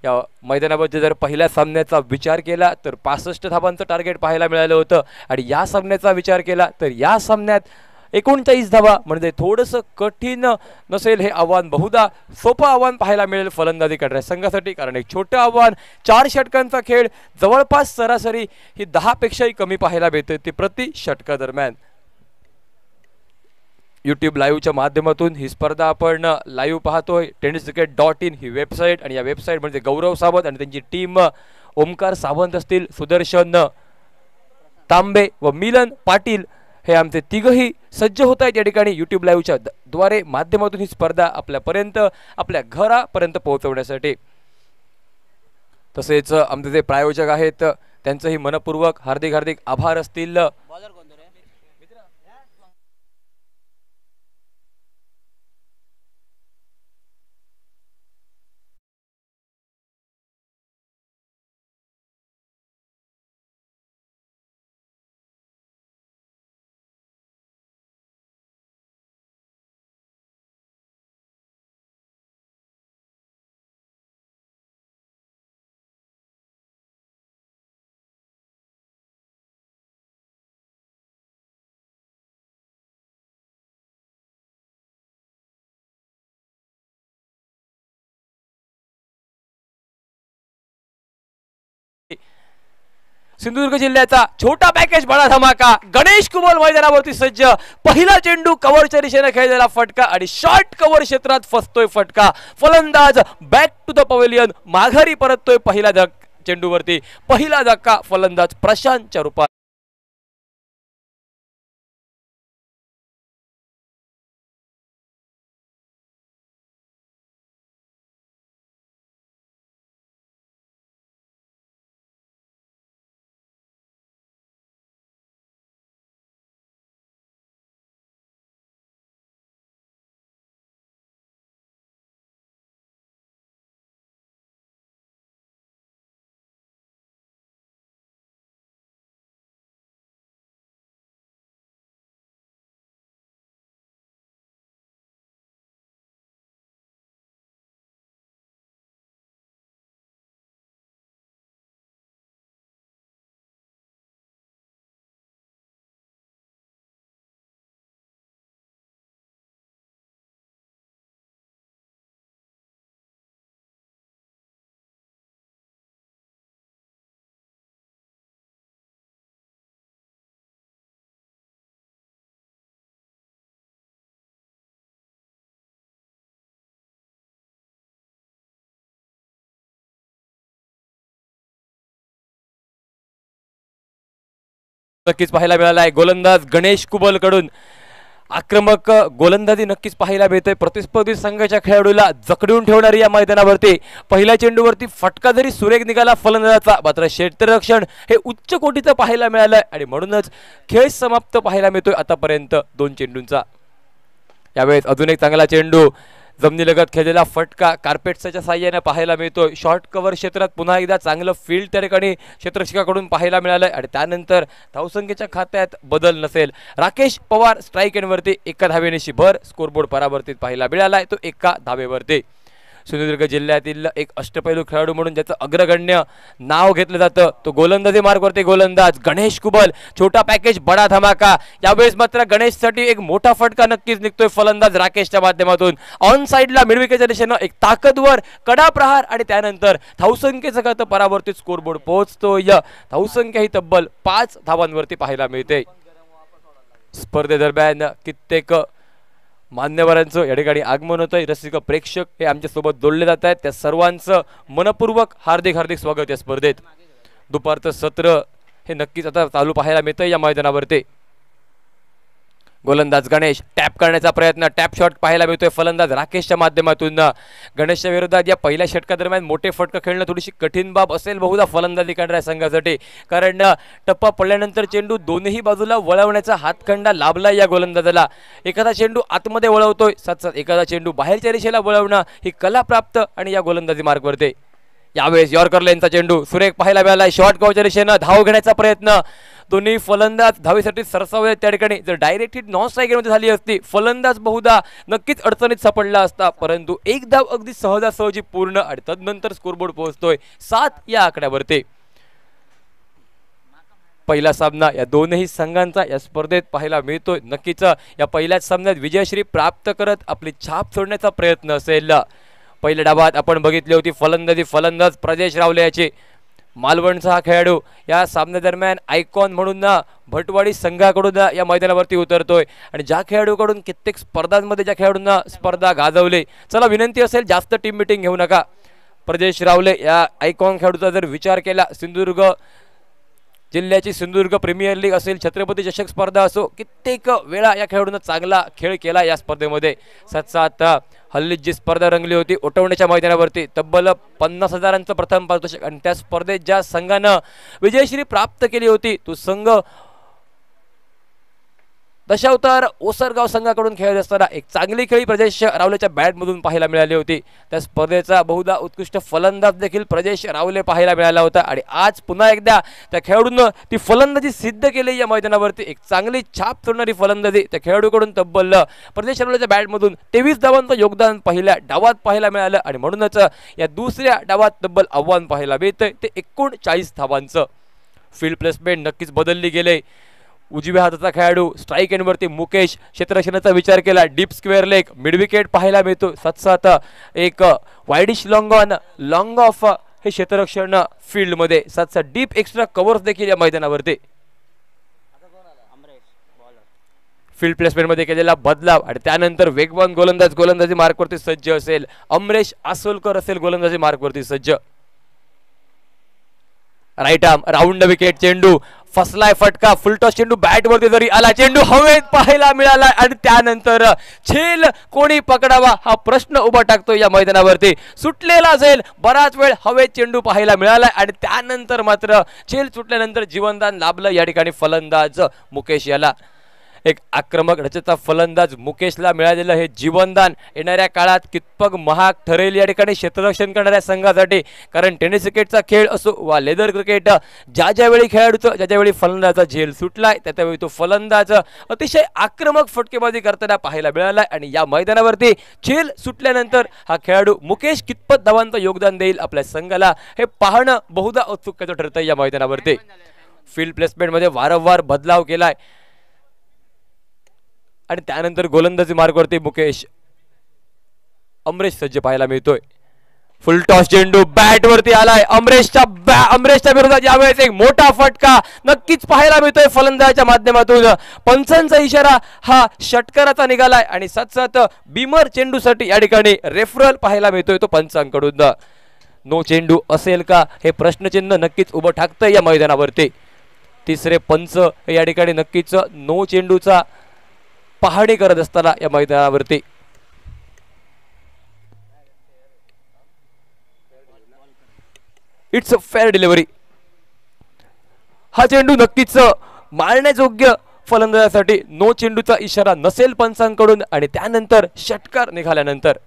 B: या मैदानावरती जर पहिल्या सामन्याचा विचार केला तर 65 धावांचं टार्गेट पाहायला मिळालं होतं आणि या सामन्याचा विचार केला तर या सामन्यात 39 धावा म्हणजे थोडंसं कठीण नसेल हे आव्हान. बहुधा सोपं आव्हान पाहायला मिळेल फलंदाजी करणाऱ्या संघासाठी, कारण एक छोटं आव्हान. 4 षटकांचा खेळ जवळपास सरासरी ही 10 पेक्षाही कमी पाहायला मिळते ती प्रति षटकादरम्यान. यूट्यूब लाईव्हच्या माध्यमातून ही स्पर्धा आपण लाईव्ह पाहतोय. tenniscricket.in ही वेबसाईट आणि या वेबसाईट म्हणजे गौरव सावंत आणि त्यांची टीम ओमकार सावंत असतील, सुदर्शन तांबे व मिलन पाटील हे आमचे तिघही सज्ज होत आहेत या ठिकाणी यूट्यूब लाईव्हच्या द्वारे माध्यमातून ही स्पर्धा आपल्यापर्यंत आपल्या घरापर्यंत पोहोचवण्यासाठी. तसेच आमचे जे प्रायोजक आहेत त्यांचंही मनपूर्वक हार्दिक हार्दिक आभार असतील. सिंधुदुर्ग जिल्ह्याचा छोटा पॅकेज बडा धमाका. गणेश कुबल मैदानावरती सज्ज. पहिला चेंडू कव्हरच्या दिशेने खेळलेला फटका आणि शॉर्ट कव्हर क्षेत्रात फसतोय फटका. फलंदाज बॅक टू द पवेलियन माघारी परततोय पहिल्या चेंडूवरती. पहिला धक्का फलंदाज प्रशांतच्या रूपात. नक्कीच पाहायला मिळाला आहे गोलंदाज गणेश कुबल कडून आक्रमक गोलंदाजी नक्कीच पाहायला मिळते. प्रतिस्पर्धी संघाच्या खेळाडूला जखडून ठेवणारी या मैदानावरती. पहिल्या चेंडूवरती फटका जरी सुरेख निघाला फलंदाजाचा, मात्र क्षेत्ररक्षण हे उच्च कोटीचं पाहायला मिळालंय आणि म्हणूनच खेळ समाप्त पाहायला मिळतोय आतापर्यंत 2 चेंडूंचा. यावेळेस अजून एक चांगला चेंडू जमिनीलगत खेळलेला फटका कार्पेट्सच्या साह्याने पाहायला मिळतोय. शॉर्ट कव्हर क्षेत्रात पुन्हा एकदा चांगलं फील्ड त्या ठिकाणी क्षेत्ररक्षकाकडून पाहायला मिळालंय आणि त्यानंतर धावसंख्येच्या खात्यात बदल नसेल. राकेश पवार स्ट्राईक एंडवरती 1 धावेनिशी भर. स्कोरबोर्ड परावर्तित पाहायला मिळालाय तो 1 धावेवरती. सिंधुदुर्ग जिल्ह्यातील एक अष्टपैलू खेळाडू म्हणून ज्याचं अग्रगण्य नाव घेतलं जातं तो गोलंदाजी मार्गवरती गोलंदाज गणेश कुबल. छोटा पॅकेज बडा धमाका. यावेळेस मात्र गणेशसाठी एक मोठा फटका नक्कीच निघतोय फलंदाज राकेशच्या माध्यमातून. ऑन साइडला मिडविकेटच्या दिशेनं एक ताकदवर कडा प्रहार आणि त्यानंतर धावसंख्येचं खातं परावर्तित स्कोरबोर्ड पोहोचतोय. धावसंख्या ही तब्बल 5 धावांवरती पाहायला मिळते. स्पर्धेदरम्यान कित्येक मान्यवरांचं या ठिकाणी आगमन होतंय. रसिक प्रेक्षक हे आमच्यासोबत जोडले जात आहेत. त्या सर्वांचं मनपूर्वक हार्दिक हार्दिक स्वागत या स्पर्धेत. दुपारचं सत्र हे नक्कीच आता चालू पाहायला मिळतंय या मैदानावरती. गोलंदाज गणेश टॅप करण्याचा प्रयत्न, टॅप शॉट पाहायला मिळतोय फलंदाज राकेशच्या माध्यमातून. गणेशच्या विरोधात या पहिल्या षटकादरम्यान मोठे फटके खेळणं थोडीशी कठीण बाब असेल बहुधा फलंदाजी करणाऱ्या संघासाठी, कारण टप्पा पडल्यानंतर चेंडू दोन्ही बाजूला वळवण्याचा हातखंडा लाभला या गोलंदाजाला. एखादा चेंडू आतमध्ये वळवतोय, साथ एखादा चेंडू बाहेरच्या दिशेला वळवणं ही कला प्राप्त आणि या गोलंदाजी मार्गवरती. यावेळेस यॉर्कर लेनचा चेंडू सुरेख पाहायला मिळाला. शॉर्ट कव्हरच्या दिशेनं धाव घेण्याचा प्रयत्न, दोन्ही फलंदाज धावेसाठी सरसावले. त्या ठिकाणी जर डायरेक्ट हिट नॉन स्ट्राईक मध्ये झाली असती फलंदाज बहुधा नक्कीच अडचणीत सापडला असता, परंतु एक धाव अगदी सहजासहजी पूर्ण आणि तदनंतर स्कोरबोर्ड पोहोचतोय 7 या आकड्यावरती. पहिला सामना या दोनही संघांचा या स्पर्धेत पाहायला मिळतोय. नक्कीच या पहिल्याच सामन्यात विजयश्री प्राप्त करत आपली छाप सोडण्याचा प्रयत्न असेल. पहिल्या डावात आपण बघितली होती फलंदाज प्रजेश रावले याची. मालवणचा हा खेळाडू या सामन्यादरम्यान आयकॉन म्हणून भटवाडी संघाकडून या मैदानावरती उतरतोय आणि ज्या खेळाडूकडून कित्येक स्पर्धांमध्ये ज्या खेळाडूंना स्पर्धा गाजवली. चला विनंती असेल जास्त टीम मीटिंग घेऊ नका. प्रजेश रावले या आयकॉन खेळाडूचा जर विचार केला, सिंधुदुर्ग जिल्ह्याची सिंधुदुर्ग प्रीमियर लीग असेल, छत्रपती चषक स्पर्धा असो, कित्येक वेळा या खेळाडूंना चांगला खेळ केला या स्पर्धेमध्ये. साथ हल्ली जी स्पर्धा रंगली होती उठवण्याच्या मैदानावरती तब्बल 50,000चं प्रथम पारितोषिक आणि त्या स्पर्धेत ज्या संघानं विजयश्री प्राप्त केली होती तो संघ दशावतार ओसरगाव संघाकडून खेळत असताना एक चांगली खेळी प्रजेश रावलेच्या बॅटमधून पाहायला मिळाली होती. त्या स्पर्धेचा बहुधा उत्कृष्ट फलंदाज देखील प्रजेश रावले पाहायला मिळाला होता आणि आज पुन्हा एकदा त्या खेळाडूंना ती फलंदाजी सिद्ध केली या मैदानावरती. एक चांगली छाप सोडणारी फलंदाजी त्या खेळाडूकडून तब्बल प्रजेश रावलेच्या बॅटमधून 23 धावांचं योगदान पहिल्या डावात पाहायला मिळालं आणि म्हणूनच या दुसऱ्या डावात तब्बल आव्हान पाहायला मिळतंय ते 39 धावांचं. फील्ड प्लेसमेंट नक्कीच बदलली गेले. उजव्या हाताचा खेळाडू स्ट्राईक एंडवरती मुकेश, क्षेत्ररक्षणाचा विचार केला deep square leg mid wicket पाहायला मिळतो. साथ एक वाईडिश लॉंग ऑफ हे क्षेत्ररक्षण फील्डमध्ये, साथ डीप एक्स्ट्रा कव्हर्स देखील या मैदानावरती. फील्ड प्लेसमेंटमध्ये केलेला बदलाव आणि त्यानंतर वेगवान गोलंदाजी मार्कवरती सज्ज असेल. अमरेश आसोलकर असेल गोलंदाजी मार्कवरती सज्ज. राईट आर्म राऊंड विकेट चेंडू फसलाय फटका, फुलटॉस चेंडू बॅट वरती जरी आला, चेंडू हवेत पाहायला मिळाला आणि त्यानंतर झेल कोणी पकडावा हा प्रश्न उभा टाकतो या मैदानावरती. सुटलेला झेल बराच वेळ हवेत चेंडू पाहायला मिळाला आणि त्यानंतर मात्र झेल सुटल्यानंतर जीवनदान लाभलं या ठिकाणी फलंदाज मुकेश याला. एक आक्रमक ढचेचा फलंदाज मुकेशला मिळालेलं हे जीवनदान येणाऱ्या काळात कितपत महाग ठरेल या ठिकाणी क्षेत्ररक्षण करणाऱ्या संघासाठी, कारण टेनिस क्रिकेटचा खेळ असो वा लेदर क्रिकेट ज्यावेळी खेळाडूचं ज्यावेळी फलंदाजाचा झेल सुटलाय त्यावेळी तो फलंदाज अतिशय आक्रमक फटकेबाजी करताना पाहायला मिळालाय आणि या मैदानावरती झेल सुटल्यानंतर हा खेळाडू मुकेश कितपत धावांचं योगदान देईल आपल्या संघाला हे पाहणं बहुधा उत्सुकतेचं ठरतं या मैदानावरती. फील्ड प्लेसमेंटमध्ये वारंवार बदलाव केलाय आणि त्यानंतर गोलंदाजी मार्गवरती मुकेश अमरेश सज्ज पाहायला मिळतोय. फुल टॉस चेंडू बॅट वरती आलाय अमरेशच्या विरोधात यावेळेस एक मोठा फटका नक्कीच पाहायला मिळतोय फलंदाजाच्या माध्यमातून. पंचांचा इशारा हा षटकाराचा निघालाय आणि साथ बीमर चेंडूसाठी या ठिकाणी रेफरल पाहायला मिळतोय तो पंचांकडून. नो चेंडू असेल का हे प्रश्नचिन्ह नक्कीच उभं ठाकतंय या मैदानावरती. तिसरे पंच या ठिकाणी नक्कीच नो चेंडूचा पाहणी करत असताना या मैदानावरती. It's a fair delivery. हा चेंडू नक्कीच मारण्यायोग्य फलंदाजासाठी नो चेंडूचा इशारा नसेल पंचांकडून आणि त्यानंतर षटकार निघाल्यानंतर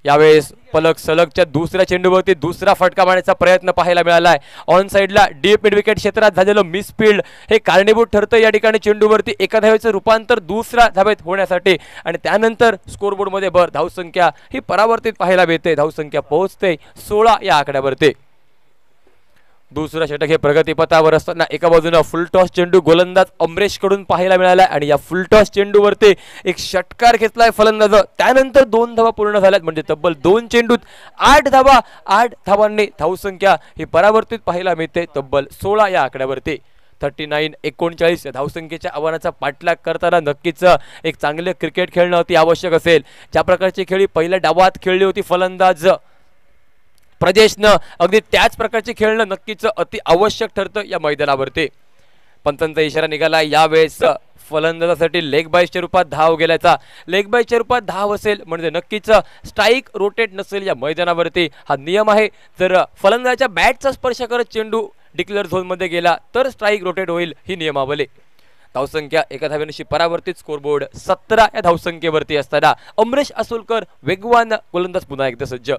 B: यावेळेस पलक सलगच्या दुसऱ्या चेंडूवरती दुसरा फटका मारण्याचा प्रयत्न पाहायला मिळालाय. ऑन साइडला डीप मिड विकेट क्षेत्रात झालेलं मिसफील्ड हे कारणीभूत ठरतं या ठिकाणी चेंडूवरती एका धावेचं रूपांतर दुसऱ्या धावेत होण्यासाठी आणि त्यानंतर स्कोरबोर्डमध्ये भर धावसंख्या ही परावर्तित पाहायला मिळते. धावसंख्या पोहोचते 16 या आकड्यावरती. दुसरा षटक हे प्रगतीपथावर असताना एका बाजूने फुलटॉस चेंडू गोलंदाज अमरेश कडून पाहायला मिळाला आणि या फुलटॉस चेंडूवरती एक षटकार घेतलाय फलंदाज. त्यानंतर 2 धावा पूर्ण झाल्यात म्हणजे तब्बल 2 चेंडूत 8 धावा. 8 धावांनी धावसंख्या ही परावर्तित पाहायला मिळते तब्बल 16 या आकड्यावरती. 39-39 या धावसंख्येच्या आव्हानाचा पाठलाग करताना नक्कीच एक चांगले क्रिकेट खेळणं अति आवश्यक असेल. ज्या प्रकारची खेळी पहिल्या डावात खेळली होती फलंदाज प्रजेशनं अगदी त्याच प्रकारचे खेळणं नक्कीच अति आवश्यक ठरतं या मैदानावरती. पंतांचा इशारा निघाला. यावेळेस फलंदाजासाठी लेग बाईसच्या रूपात धाव गेल्याचा, लेग बाईसच्या रूपात धाव असेल म्हणजे नक्कीच स्ट्राईक रोटेट नसेल या मैदानावरती. हा नियम आहे. जर फलंदाजाच्या बॅटचा स्पर्श करत चेंडू डिक्लेअर झोनमध्ये गेला तर स्ट्राईक रोटेट होईल, ही नियमावली. धावसंख्या एका धावेनुशी परावर्तित. स्कोरबोर्ड 17 या धावसंख्येवरती असताना अमरेश असोलकर वेगवान गोलंदाज पुन्हा एकदा सज्ज.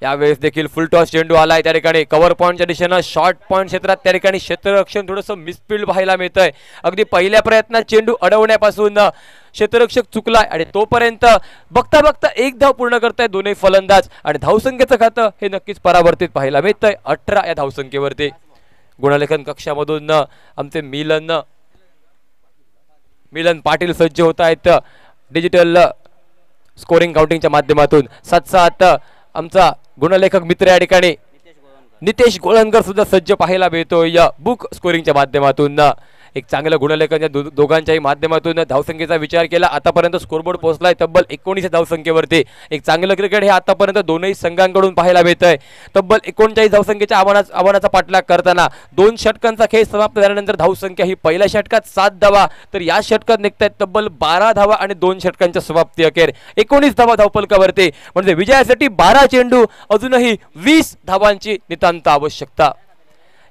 B: यावेळेस देखील फुल टॉस चेंडू आलाय. त्या ठिकाणी कव्हर पॉईंटच्या दिशेनं शॉर्ट पॉईंट क्षेत्रात त्या ठिकाणी क्षेत्ररक्षण थोडंसं मिसफिल्ड पाहायला मिळतंय. अगदी पहिल्या प्रयत्नात चेंडू अडवण्यापासून क्षेत्ररक्षक चुकलाय आणि तोपर्यंत बघता बघता एक धाव पूर्ण करताय दोन्ही फलंदाज आणि धावसंख्येचं खातं हे नक्कीच परावर्तित पाहायला मिळतंय 18 या धावसंख्येवरती. गुणलेखन कक्षामधून आमचे मिलन पाटील सज्ज होत आहेत डिजिटल स्कोरिंग काउंटिंगच्या माध्यमातून. 7-7 आमचा गुणलेखक मित्र या ठिकाणी नितेश गोळणकर सुद्धा सज्ज पाहायला मिळतो या बुक स्कोरिंगच्या माध्यमातून. एक चांगलं गुणलेखन या दोघांच्याही माध्यमातून धावसंख्येचा विचार केला आतापर्यंत स्कोरबोर्ड पोहोचलाय तब्बल 19 धावसंख्येवरती. एक चांगलं क्रिकेट हे आतापर्यंत दोनही संघांकडून पाहायला मिळतंय. तब्बल 39 धावसंख्येच्या आव्हानाचा पाठलाग करताना 2 षटकांचा खेळ समाप्त झाल्यानंतर धावसंख्या ही पहिल्या षटकात 7 धावा तर या षटकात निघतायत तब्बल 12 धावा आणि 2 षटकांच्या समाप्ती अखेर 19 धावा धावफलकावरती. म्हणजे विजयासाठी 12 चेंडू अजूनही 20 धावांची नितांत आवश्यकता.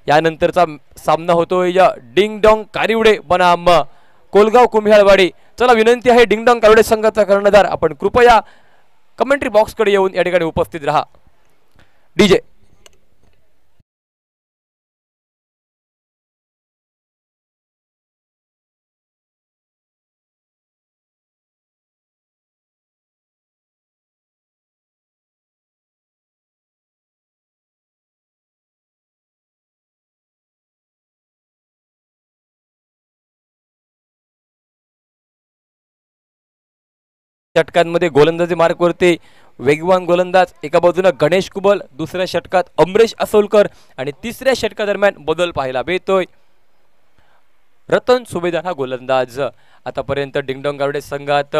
B: यानंतरचा सामना होतोय या डिंग डॉंग कारिवडे बनाम कोलगाव कुम्ह्याळवाडी. चला विनंती आहे डिंग डॉंग कारिवडे संघाचा कर्णधार आपण कृपया कमेंट्री बॉक्सकडे येऊन या ठिकाणी उपस्थित राहा. डीजे षटकांमध्ये गोलंदाजी मार्कवरती वेगवान गोलंदाज एका बाजूला गणेश कुबल, दुसऱ्या षटकात अमरेश असोलकर आणि तिसऱ्या षटकादरम्यान बदल पाहायला मिळतोय. रतन सुभेदार हा गोलंदाज. आतापर्यंत डिंगडॉंग गावडे संघात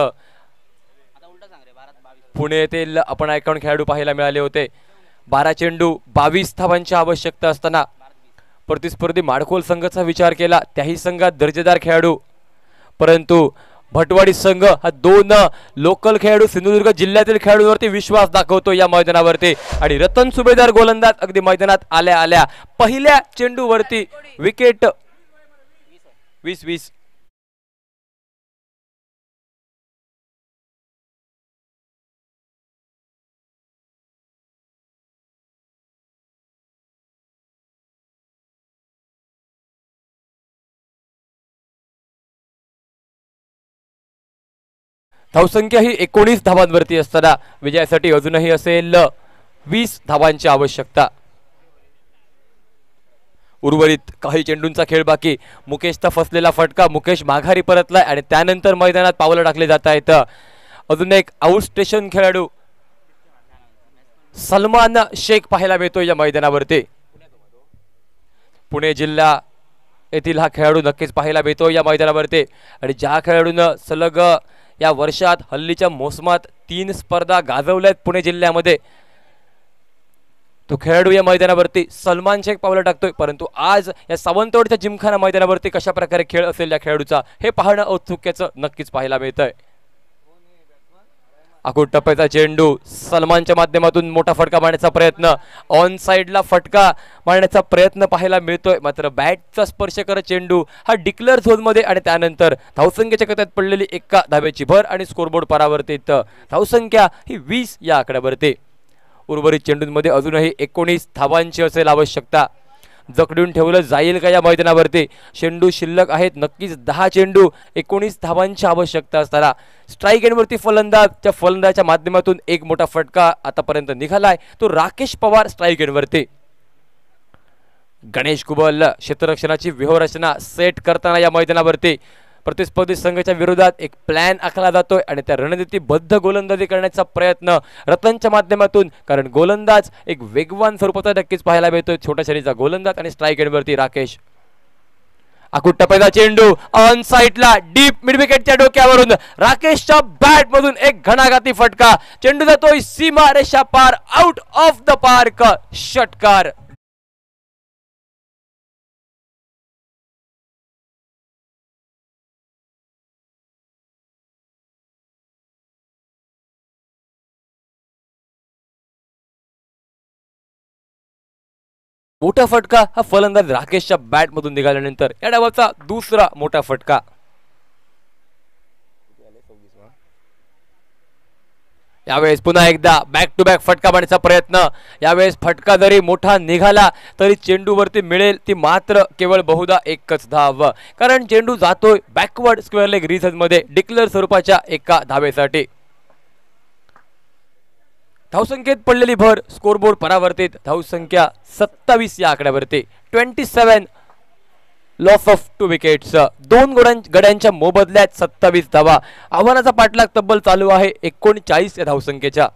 B: पुणे येथील आपण आयकॉन खेळाडू पाहायला मिळाले होते. 12 चेंडू 22 धावांची आवश्यकता असताना प्रतिस्पर्धी माडखोल संघाचा विचार केला त्याही संघात दर्जेदार खेळाडू, परंतु भटवाडी संघ हा 2 लोकल खेळाडू सिंधुदुर्ग जिल्ह्यातील खेळाडूंवरती विश्वास दाखवतो या मैदानावरती. आणि रतन सुभेदार गोलंदाज अगदी मैदानात आल्या आल्या पहिल्या चेंडूवरती विकेट 20-20. धावसंख्या ही 19 धावांवरती असताना विजयासाठी अजूनही असेल 20 धावांची आवश्यकता. उर्वरित काही चेंडूंचा खेळ बाकी. मुकेशचा फसलेला फटका, मुकेश माघारी परतलाय आणि त्यानंतर मैदानात पावलं टाकले जात आहेत. अजून एक आउट स्टेशन खेळाडू सलमान शेख पाहायला मिळतो या मैदानावरती. पुणे जिल्हा येथील हा खेळाडू नक्कीच पाहायला मिळतो या मैदानावरती. आणि ज्या खेळाडूनं सलग या वर्षात हल्लीच्या मोसमात 3 स्पर्धा गाजवल्यात पुणे जिल्ह्यामध्ये तो खेळाडू या मैदानावरती सलमान शेख पावलं टाकतोय. परंतु आज या सावंतवाडीच्या जिमखाना मैदानावरती कशा प्रकारे खेळ असेल या खेळाडूचा हे पाहणं औत्सुक्याचं नक्कीच पाहायला मिळतंय. आखूड टप्प्याचा चेंडू सलमानच्या माध्यमातून मोठा फटका मारण्याचा प्रयत्न, ऑन साइडला फटका मारण्याचा प्रयत्न पाहायला मिळतोय. मात्र बॅटचा स्पर्श करत चेंडू हा डिक्लेअर झोनमध्ये आणि त्यानंतर धावसंख्येच्या खात्यात पडलेली 1 धाब्याची भर आणि स्कोरबोर्ड परावर्तित. धावसंख्या ही 20 या आकड्यावरती. उर्वरित चेंडूंमध्ये अजूनही 19 धावांची असेल आवश्यकता. जखडून ठेवलं जाईल का या मैदानावरती? चेंडू शिल्लक आहेत नक्कीच 10 चेंडू 19 धावांची आवश्यकता असताना स्ट्राईक एंडवरती फलंदाजच्या फलंदाजाच्या माध्यमातून एक मोठा फटका आतापर्यंत निघालाय तो राकेश पवार स्ट्राईक एंडवरती. गणेश कुबल क्षेत्ररक्षणाची व्यूहरचना सेट करताना या मैदानावरती प्रतिस्पर्धी संघाच्या विरोधात एक प्लॅन आखला जातोय आणि त्या रणनीतीबद्ध गोलंदाजी करण्याचा प्रयत्न रतनच्या माध्यमातून, कारण गोलंदाज एक वेगवान स्वरूपाचा नक्कीच पाहायला मिळतोय. छोट्या शैलीचा गोलंदाज आणि स्ट्राईक एंडवरती राकेश. आखूड टप्प्याचा चेंडू ऑन साइडला डीप मिड विकेटच्या डोक्यावरून राकेशच्या बॅट मधून एक घणाघाती फटका. चेंडू जातोय सीमा रेषा पार, आउट ऑफ द पार्क, षटकार. मोठा फटका हा फलंदाज राकेशच्या बॅट मधून निघाल्यानंतर या डावाचा दुसरा मोठा फटका. यावेळेस पुन्हा एकदा बॅक टू बॅक फटका मारण्याचा प्रयत्न. यावेळेस फटका जरी मोठा निघाला तरी चेंडूवरती मिळेल ती मात्र केवळ बहुधा एकच धाव, कारण चेंडू जातोय बॅकवर्ड स्क्वेअर लेग रिझन मध्ये डिक्लेअर स्वरूपाच्या एका धावेसाठी. धावसंख्येत पडलेली भर स्कोरबोर्ड परावर्तित. धावसंख्या 27 या आकड्यावरती. 27 लॉस ऑफ 2 विकेट्स. 2 गड्यांच्या मोबदल्यात 27 धावा. आव्हानाचा पाठलाग तब्बल चालू आहे 39 या धावसंख्येच्या.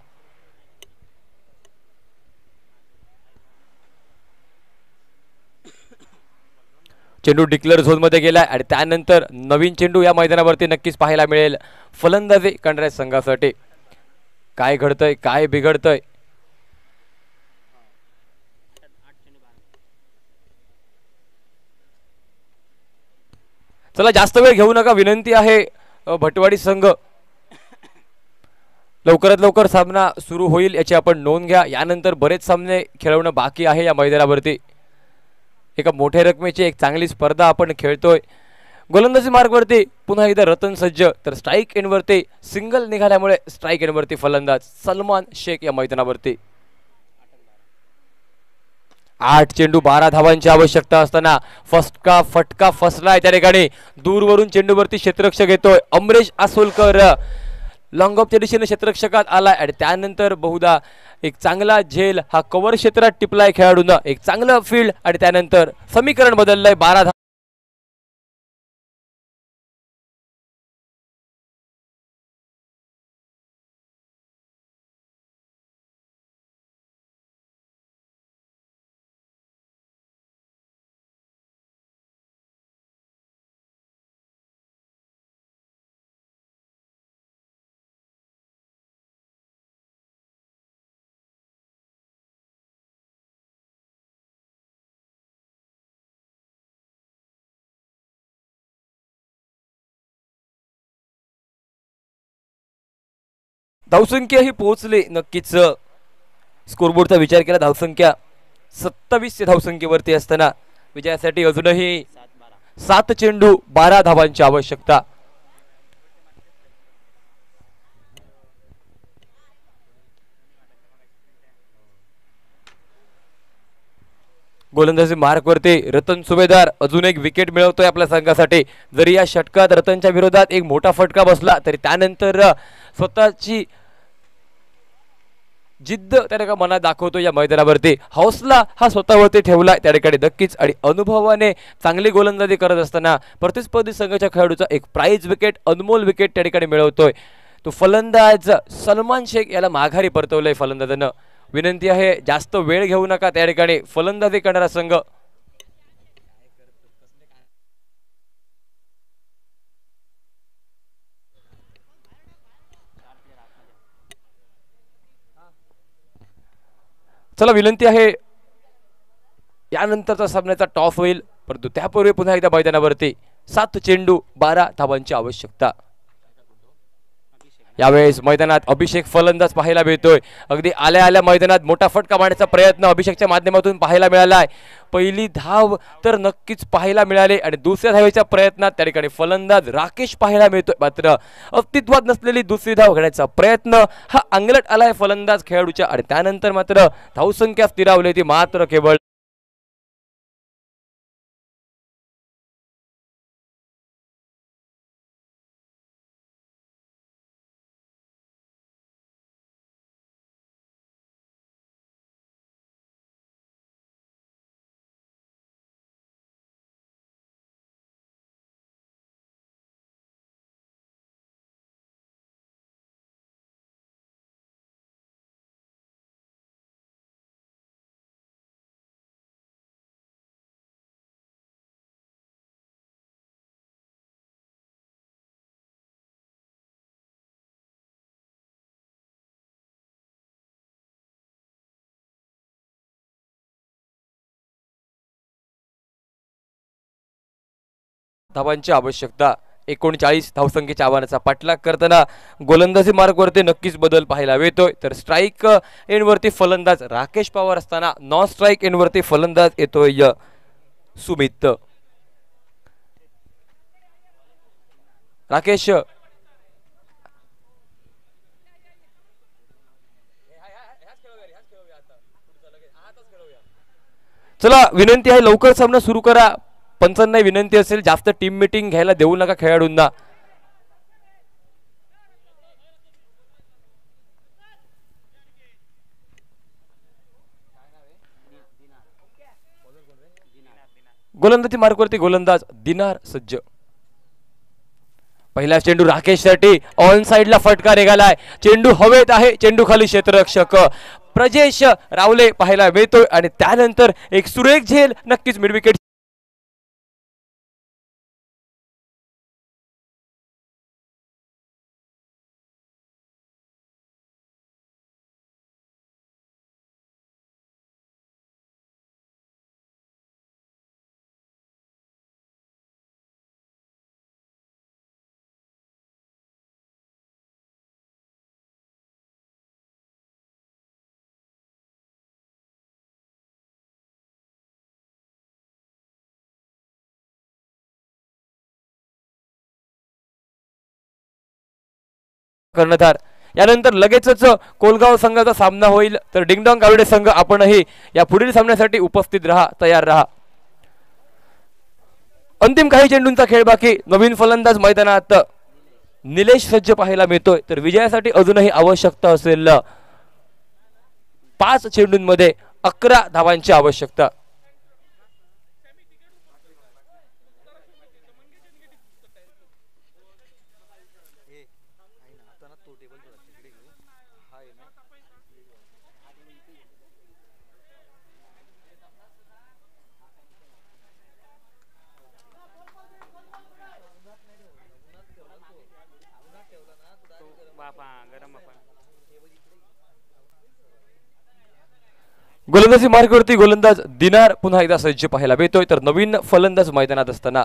B: चेंडू डिक्लेअर झोन मध्ये गेलाय आणि त्यानंतर नवीन चेंडू या मैदानावरती नक्कीच पाहायला मिळेल फलंदाजी करणाऱ्या संघासाठी. काय घडतंय, काय बिघडतंय, चला जास्त वेळ घेऊ नका, विनंती आहे. भटवाडी संघ लवकरात लवकर सामना सुरू होईल याची आपण नोंद घ्या. यानंतर बरेच सामने खेळवणं बाकी आहे या मैदानावरती. एका मोठ्या रकमेची एक चांगली स्पर्धा आपण खेळतोय. गोलंदाजी मार्गवरती पुन्हा एकदा रतन सज्ज, तर स्ट्राईक एंडवरती सिंगल निघाल्यामुळे स्ट्राईक एंडवरती फलंदाज सलमान शेख या मैदानावरती. 8 चेंडू 12 धावांची आवश्यकता असताना फटका फसलाय त्या ठिकाणी. दूरवरून चेंडूवरती क्षेत्ररक्षक येतोय अमरेश आसोलकर. लॉंग ऑफच्या दिशेने क्षेत्ररक्षकात आलाय आणि त्यानंतर बहुधा एक चांगला झेल हा कव्हर क्षेत्रात टिपलाय खेळाडूंना. एक चांगलं फील्ड आणि त्यानंतर समीकरण बदललंय. 12 धावसंख्या ही पोहोचली नक्कीच. स्कोरबोर्डचा विचार केला धावसंख्या 27 धावसंख्येवरती असताना विजयासाठी अजूनही 7 चेंडू 12 धावांची आवश्यकता. गोलंदाजी मार्कवरती रतन सुभेदार अजून एक विकेट मिळवतोय आपल्या संघासाठी. जरी या षटकात रतनच्या विरोधात एक मोठा फटका बसला तरी त्यानंतर स्वतःची जिद्द त्या ठिकाणी मनात दाखवतो या मैदानावरती. हौसला हा स्वतःवरती ठेवला त्या ठिकाणी नक्कीच आणि अनुभवाने चांगली गोलंदाजी करत असताना प्रतिस्पर्धी संघाच्या खेळाडूचा एक प्राइज विकेट, अनमोल विकेट त्या ठिकाणी मिळवतोय तो फलंदाज सलमान शेख याला माघारी परतवलंय फलंदाजानं. विनंती आहे जास्त वेळ घेऊ नका त्या ठिकाणी फलंदाजी करणारा संघ. चला विनंती आहे यानंतरचा सामन्याचा टॉस होईल, परंतु त्यापूर्वी पुन्हा एकदा मैदानावरती 7 चेंडू 12 धावांची आवश्यकता. यावेळेस मैदानात अभिषेक फलंदाज पाहायला मिळतोय. अगदी आल्या आल्या मैदानात मोठा फटका मारण्याचा प्रयत्न अभिषेकच्या माध्यमातून पाहायला मिळालाय. पहिली धाव तर नक्कीच पाहायला मिळाली आणि दुसऱ्या धावेच्या प्रयत्नात त्या ठिकाणी फलंदाज राकेश पाहायला मिळतोय. मात्र अस्तित्वात नसलेली दुसरी धाव घेण्याचा प्रयत्न हा अंगलट आलाय फलंदाज खेळाडूच्या आणि त्यानंतर मात्र धावसंख्या स्थिरावली ती मात्र केवळ धावांची आवश्यकता. 39 धावसंख्येच्या आव्हानाचा पाठलाग करताना गोलंदाजी मार्गवरती नक्कीच बदल पाहायला मिळतोय. तर स्ट्राईक एंडवरती फलंदाज राकेश पवार असताना नॉन स्ट्राईक एंडवरती फलंदाज येतोय सुमित. राकेश चला, विनंती आहे लवकर सामना सुरू करा. पंचांना विनंती असेल जास्त टीम मीटिंग घ्यायला देऊ नका खेळाडूंना. गोलंदाजी मार्गवरती गोलंदाज दिनार सज्ज. पहिला चेंडू राकेश साठी ऑन साइडला फटका निघालाय. चेंडू हवेत आहे, चेंडू खाली क्षेत्ररक्षक प्रजेश रावले पाहायला मिळतोय आणि त्यानंतर एक सुरेख झेल नक्कीच मिड विकेट कर्णधार. यानंतर लगेचच कोलगाव संघाचा सामना होईल. तर डिंगडॉंग गावडे संघ आपणही या पुढील सामन्यासाठी उपस्थित राहा, तयार राहा. अंतिम काही चेंडूंचा खेळ बाकी. नवीन फलंदाज मैदानात निलेश सज्ज पाहायला मिळतोय. तर विजयासाठी अजूनही आवश्यकता असेल 5 चेंडूंमध्ये 11 धावांची आवश्यकता. गोलंदाजी मार्गावरती गोलंदाज दिनार पुन्हा एकदा सज्ज पाहायला मिळतोय. तर नवीन फलंदाज मैदानात असताना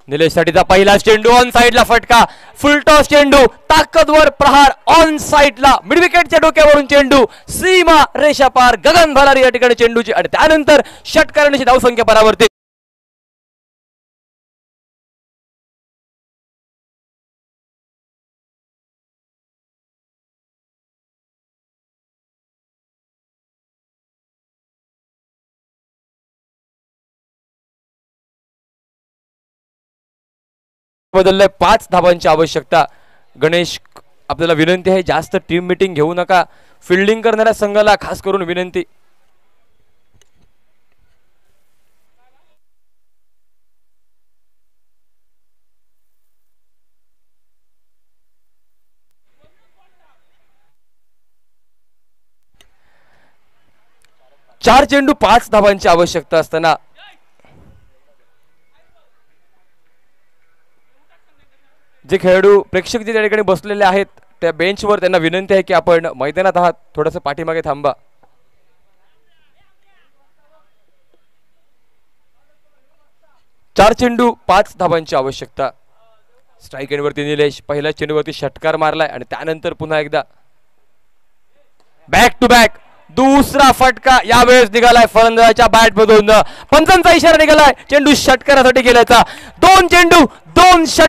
B: निलेश साठीचा पहिला चेंडू ऑन साइडला फटका. फुलटॉस चेंडू, ताकदवर प्रहार ऑन साइडला, मिड विकेटच्या डोक्यावरून चेंडू सीमा रेषा पार. गगन भरारी या ठिकाणी चेंडूची आणि त्यानंतर षटकारांची धावसंख्या परावरती. बदललंय 5 धावांची आवश्यकता. गणेश आपल्याला विनंती आहे जास्त टीम मीटिंग घेऊ नका. फिल्डिंग करणाऱ्या संघाला खास करून विनंती. चार चेंडू 5 धावांची आवश्यकता असताना जे खेळाडू प्रेक्षक जे त्या ठिकाणी बसलेले आहेत त्या बेंचवर त्यांना विनंती आहे की आपण मैदानात आहात, थोडंसं पाठीमागे थांबा. चार चेंडू 5 धावांची आवश्यकता. स्ट्राईक एंडवरती निलेश पहिल्या चेंडूवरती षटकार मारलाय आणि त्यानंतर पुन्हा एकदा बॅक टू बॅक दुसरा फटका यावेळेस निघालाय फलंदाजाच्या बॅट मधून. पंचांचा इशारा निघालाय चेंडू षटकारासाठी गेल्याचा. 2 चेंडू 2 षटकार.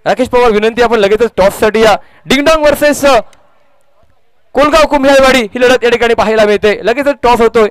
B: राकेश पवार विनंती आपण लगेचच टॉस साठी या. डिंगडॉंग वर्सेस कोलगाव कुम्हेळवाडी ही लढत या ठिकाणी पाहायला मिळते. लगेचच टॉस होतोय.